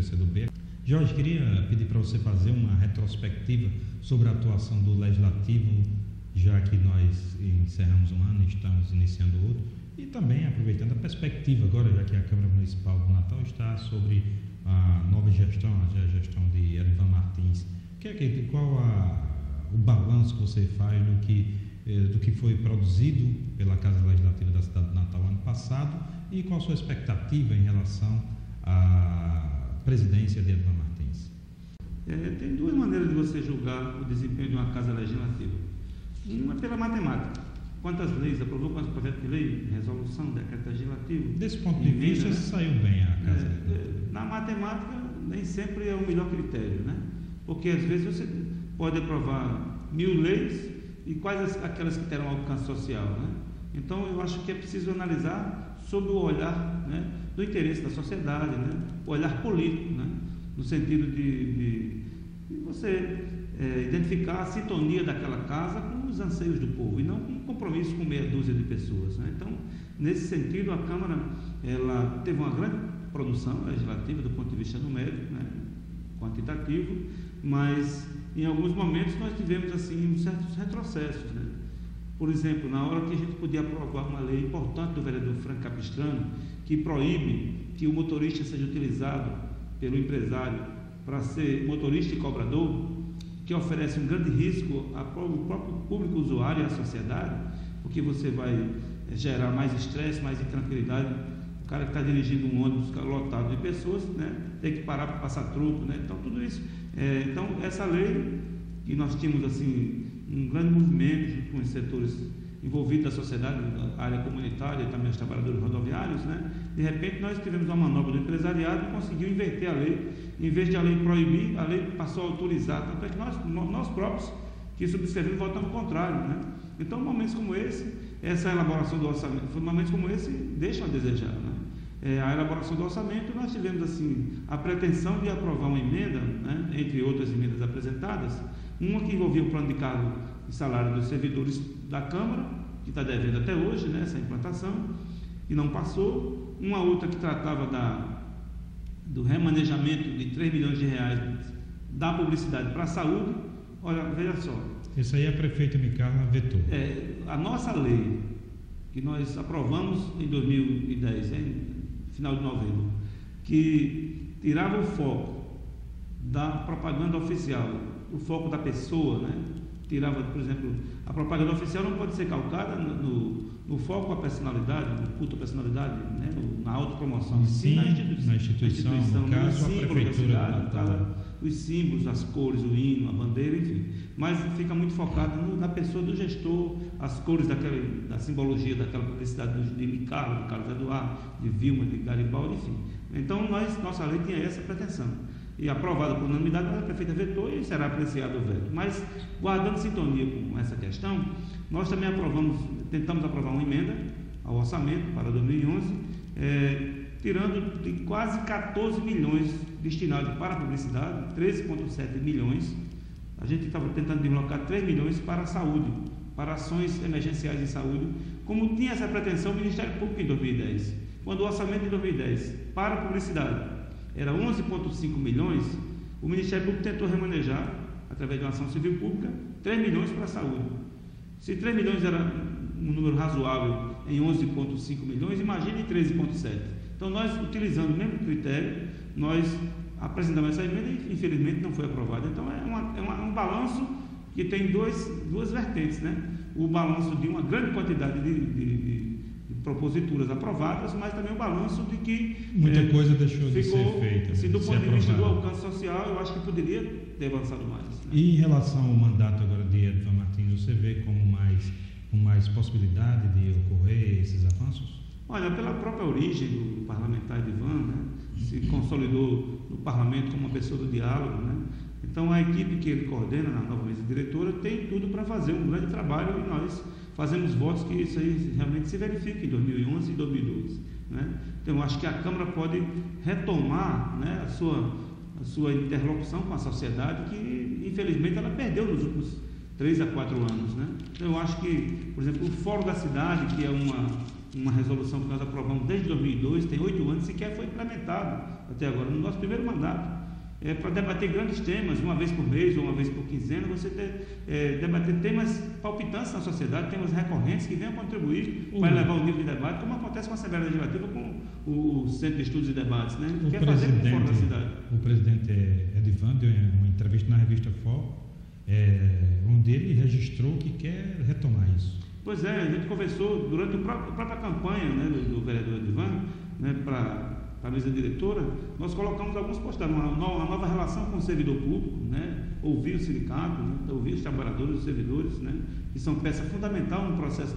PCdoB. Jorge, queria pedir para você fazer uma retrospectiva sobre a atuação do Legislativo, já que nós encerramos um ano e estamos iniciando outro, e também aproveitando a perspectiva agora, já que a Câmara Municipal do Natal está sobre a nova gestão, a gestão de Edivan Martins. Qual o balanço que você faz do que foi produzido pela Casa Legislativa da cidade de Natal ano passado e qual a sua expectativa em relação à presidência de Edivan Martins? Tem duas maneiras de você julgar o desempenho de uma Casa Legislativa. Uma é pela matemática. Quantas leis aprovou, quantos projetos de lei, resolução, decreto legislativo. Desse ponto de vista, saiu bem a Casa. Na matemática, nem sempre é o melhor critério, né? Porque às vezes você pode aprovar 1000 leis e quais aquelas que terão alcance social, né? Então eu acho que é preciso analisar sob o olhar, né, do interesse da sociedade, né? O olhar político, né? No sentido de você identificar a sintonia daquela casa com os anseios do povo e não com compromisso com meia dúzia de pessoas, né? Então, nesse sentido, a Câmara ela teve uma grande produção legislativa do ponto de vista numérico, né, quantitativo, mas em alguns momentos nós tivemos assim certos retrocessos, né? Por exemplo, na hora que a gente podia aprovar uma lei importante do vereador Franco Capistrano que proíbe que o motorista seja utilizado pelo empresário para ser motorista e cobrador, que oferece um grande risco ao próprio público usuário e à sociedade, porque você vai gerar mais estresse, mais intranquilidade. O cara que está dirigindo um ônibus lotado de pessoas, né, tem que parar para passar troco, né? Então tudo isso. Então essa lei, que nós tínhamos assim um grande movimento junto com os setores envolvidos da sociedade, a área comunitária e também os trabalhadores rodoviários, né? De repente nós tivemos uma manobra do empresariado e conseguiu inverter a lei. Em vez de a lei proibir, a lei passou a autorizar. Tanto é que nós próprios que subscrevemos votamos contrário, né? Então momentos como esse, essa elaboração do orçamento, momentos como esse deixam a desejar, né? A elaboração do orçamento, nós tivemos assim a pretensão de aprovar uma emenda, né, entre outras emendas apresentadas, uma que envolvia o plano de cargo e salário dos servidores da Câmara, que está devendo até hoje, né, essa implantação, e não passou, uma outra que tratava do remanejamento de 3 milhões de reais da publicidade para a saúde. Olha, veja só. Isso aí a prefeita Micarla vetou. A nossa lei, que nós aprovamos em 2010, final de novembro, que tirava o foco da propaganda oficial, o foco da pessoa, né? Tirava, por exemplo, a propaganda oficial não pode ser calcada no foco à personalidade, no culto à personalidade, né? Na autopromoção, sim, na instituição, no caso, a prefeitura da cidade, os símbolos, as cores, o hino, a bandeira, enfim. Mas fica muito focado na pessoa do gestor, as cores da simbologia daquela publicidade de Micarla, de Carlos Eduardo, de Vilma, de Garibaldi, enfim. Então, nossa lei tinha essa pretensão. E aprovada por unanimidade, a prefeita vetou e será apreciado o veto. Mas, guardando sintonia com essa questão, nós também tentamos aprovar uma emenda ao orçamento para 2011, tirando de quase 14 milhões destinados para a publicidade, 13,7 milhões. A gente estava tentando deslocar 3 milhões para a saúde, para ações emergenciais de saúde, como tinha essa pretensão o Ministério Público em 2010. Quando o orçamento de 2010 para a publicidade era 11,5 milhões, o Ministério Público tentou remanejar, através de uma ação civil pública, 3 milhões para a saúde. Se 3 milhões era um número razoável em 11,5 milhões, imagine 13,7. Então, nós, utilizando o mesmo critério, nós apresentamos essa emenda e, infelizmente, não foi aprovada. Então, é um balanço que tem duas vertentes, né? O balanço de uma grande quantidade de proposituras aprovadas, mas também o balanço de que muita coisa deixou de ser feita. Se do ponto de vista do alcance social, eu acho que poderia ter avançado mais, né? E em relação ao mandato agora de Edivan Martins, você vê com mais possibilidade de ocorrer esses avanços? Olha, pela própria origem do parlamentar Edivan, né, se consolidou no parlamento como uma pessoa do diálogo, né? Então a equipe que ele coordena na nova mesa diretora tem tudo para fazer um grande trabalho e nós fazemos votos que isso aí realmente se verifique em 2011 e 2012, né? Então eu acho que a Câmara pode retomar, né, a sua interlocução com a sociedade que infelizmente ela perdeu nos últimos 3 a 4 anos, né? Então eu acho que, por exemplo, o Fórum da Cidade, que é uma resolução que nós aprovamos desde 2002, tem 8 anos, sequer foi implementado até agora. No nosso primeiro mandato, para debater grandes temas, uma vez por mês ou uma vez por quinzena, você debater temas palpitantes na sociedade, temas recorrentes que venham contribuir para elevar o nível de debate, como acontece com a Assembleia Legislativa, com o Centro de Estudos e Debates, né? Quer fazer por fora da cidade. O presidente Edivan deu uma entrevista na revista FOL, onde ele registrou que quer retomar isso. Pois é, a gente conversou durante a própria campanha, né, do vereador Edivan, né, para a mesa diretora, nós colocamos alguns postulados, uma nova relação com o servidor público, né, ouvir o sindicato, né, ouvir os trabalhadores, os servidores, né, que são peça fundamental no processo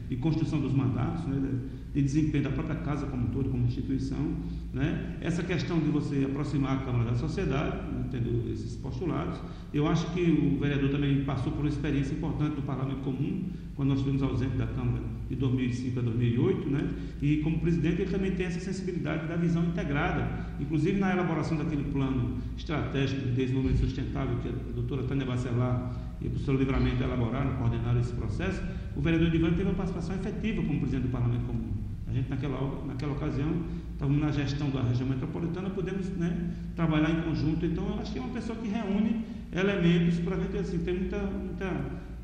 de construção dos mandatos, né, de desempenho da própria casa como um todo, como instituição, né, essa questão de você aproximar a Câmara da sociedade, né, tendo esses postulados. Eu acho que o vereador também passou por uma experiência importante do Parlamento Comum, quando nós fomos ausentes da Câmara de 2005 a 2008, né? E como presidente ele também tem essa sensibilidade da visão integrada, inclusive na elaboração daquele plano estratégico de desenvolvimento sustentável que a doutora Tânia Bacelar e o professor Livramento elaboraram, coordenaram esse processo. O vereador Edivan teve uma participação efetiva como presidente do Parlamento Comum. A gente naquela ocasião estávamos na gestão da região metropolitana, podemos, né, trabalhar em conjunto. Então eu acho que é uma pessoa que reúne elementos para a gente assim, ter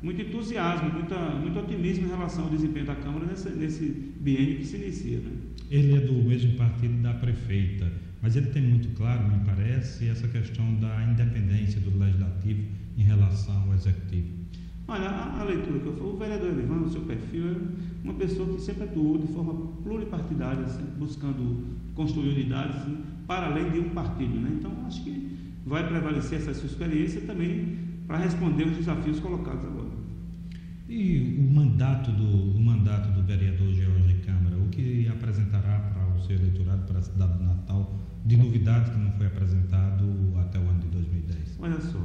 muito entusiasmo, muito otimismo em relação ao desempenho da Câmara nesse biênio que se inicia, né? Ele é do mesmo partido da prefeita, mas ele tem muito claro, me parece, essa questão da independência do Legislativo em relação ao Executivo. Olha, a leitura que eu fiz, o vereador Edivan, no seu perfil, é uma pessoa que sempre atuou de forma pluripartidária, assim, buscando construir unidades, assim, para além de um partido, né? Então, acho que vai prevalecer essa sua experiência também para responder os desafios colocados agora. E o mandato do vereador George Câmara, o que apresentará para o seu eleitorado, para a cidade de Natal, de novidade que não foi apresentado até o ano de 2010? Olha só,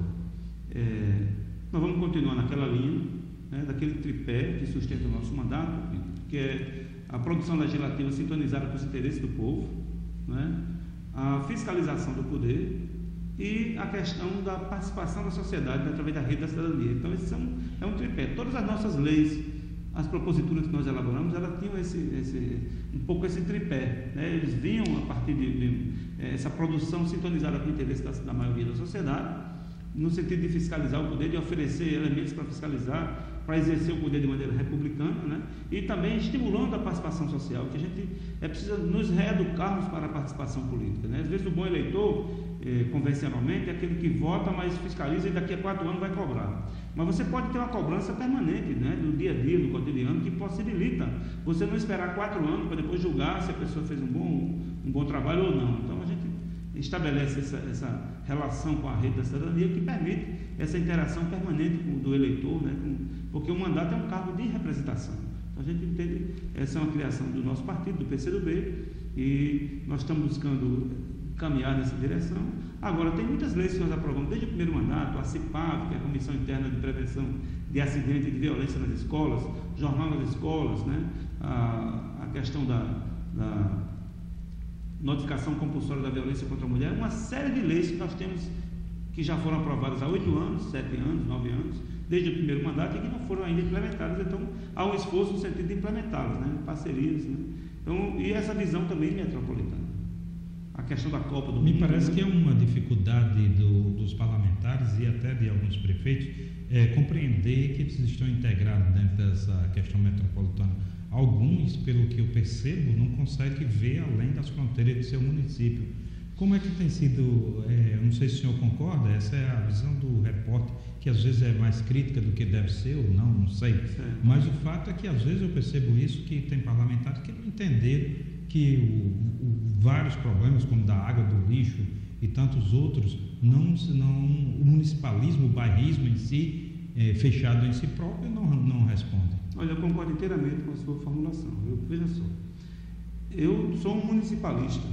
nós vamos continuar naquela linha, né, daquele tripé que sustenta o nosso mandato, que é a produção legislativa sintonizada com os interesses do povo, né, a fiscalização do poder e a questão da participação da sociedade através da rede da cidadania. Então, esse é um tripé. Todas as nossas leis, as proposituras que nós elaboramos, elas tinham um pouco esse tripé, né? Eles vinham a partir de essa produção sintonizada com o interesse da maioria da sociedade, no sentido de fiscalizar o poder, de oferecer elementos para fiscalizar, para exercer o poder de maneira republicana, né? E também estimulando a participação social, que a gente precisa nos reeducarmos para a participação política, né? Às vezes o bom eleitor, convencionalmente, é aquele que vota, mas fiscaliza e daqui a 4 anos vai cobrar. Mas você pode ter uma cobrança permanente, né? Do dia a dia, do cotidiano, que possibilita você não esperar 4 anos para depois julgar se a pessoa fez um bom trabalho ou não. Então a gente estabelece essa relação com a rede da cidadania que permite essa interação permanente do eleitor, né? Porque o mandato é um cargo de representação. Então a gente entende, essa é uma criação do nosso partido, do PCdoB, e nós estamos buscando caminhar nessa direção. Agora, tem muitas leis que nós aprovamos desde o primeiro mandato, a CIPAV, que é a Comissão Interna de Prevenção de Acidente e de Violência nas Escolas, Jornal nas Escolas, né? A questão da notificação compulsória da violência contra a mulher, uma série de leis que nós temos que já foram aprovadas há 8 anos, 7 anos, 9 anos, desde o primeiro mandato e que não foram ainda implementadas. Então, há um esforço no sentido de implementá-las, né? Parcerias, né? Então, e essa visão também metropolitana. A questão da Copa do Mundo. Me parece que é uma dificuldade dos parlamentares e até de alguns prefeitos compreender que eles estão integrados dentro dessa questão metropolitana. Alguns, pelo que eu percebo, não conseguem ver além das fronteiras do seu município. Como é que tem sido, eu não sei se o senhor concorda, essa é a visão do repórter, que às vezes é mais crítica do que deve ser ou não sei. Mas o fato é que às vezes eu percebo isso, que tem parlamentares que não entenderam que vários problemas, como da água, do lixo e tantos outros, o municipalismo, o bairrismo em si, fechado em si próprio, não responde. Olha, eu concordo inteiramente com a sua formulação. Veja só, eu sou um municipalista.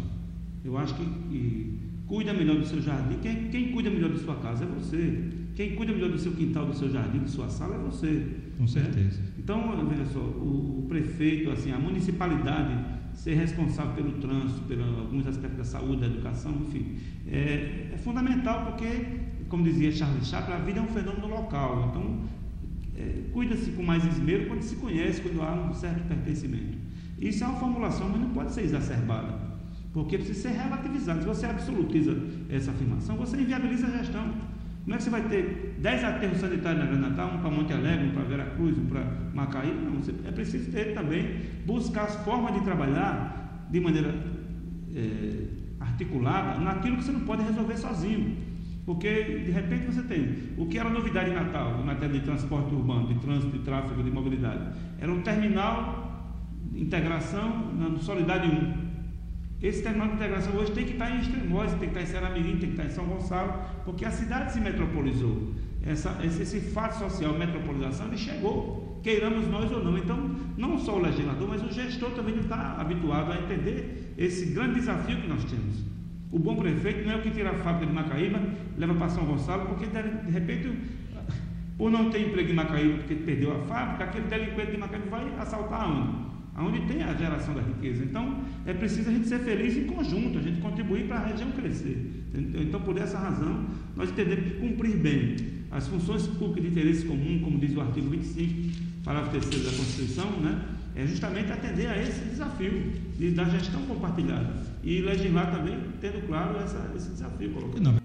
Eu acho que cuida melhor do seu jardim. Quem cuida melhor da sua casa é você. Quem cuida melhor do seu quintal, do seu jardim, de sua sala é você. Com certeza. Né? Então, veja só, o prefeito, assim, a municipalidade ser responsável pelo trânsito, por alguns aspectos da saúde, da educação, enfim, é fundamental porque, como dizia Charles Chaplin, a vida é um fenômeno local. Então, cuida-se com mais esmero quando se conhece, quando há um certo pertencimento. Isso é uma formulação, mas não pode ser exacerbada. porque precisa ser relativizado. Se você absolutiza essa afirmação, você inviabiliza a gestão. Como é que você vai ter 10 aterros sanitários na Grande Natal, um para Monte Alegre, um para Veracruz, um para Macaí? Não, é preciso ter também, buscar as formas de trabalhar de maneira articulada naquilo que você não pode resolver sozinho. Porque, de repente, você tem o que era novidade em Natal, em matéria de transporte urbano, de trânsito, de tráfego, de mobilidade. Era um terminal de integração na Solidade 1. Esse terminal de integração hoje tem que estar em Extremóis, tem que estar em Seramirim, tem que estar em São Gonçalo, porque a cidade se metropolizou. Esse fato social, metropolização, ele chegou, queiramos nós ou não. Então, não só o legislador, mas o gestor também não está habituado a entender esse grande desafio que nós temos. O bom prefeito não é o que tira a fábrica de Macaíba, leva para São Gonçalo, porque de repente, por não ter emprego em Macaíba, porque perdeu a fábrica, aquele delinquente de Macaíba vai assaltar aonde? Aonde tem a geração da riqueza. Então, é preciso a gente ser feliz em conjunto, a gente contribuir para a região crescer. Então, por essa razão, nós entendemos que cumprir bem as funções públicas de interesse comum, como diz o artigo 25, parágrafo 3º da Constituição, né, é justamente atender a esse desafio da gestão compartilhada e legislar também, tendo claro esse desafio colocado.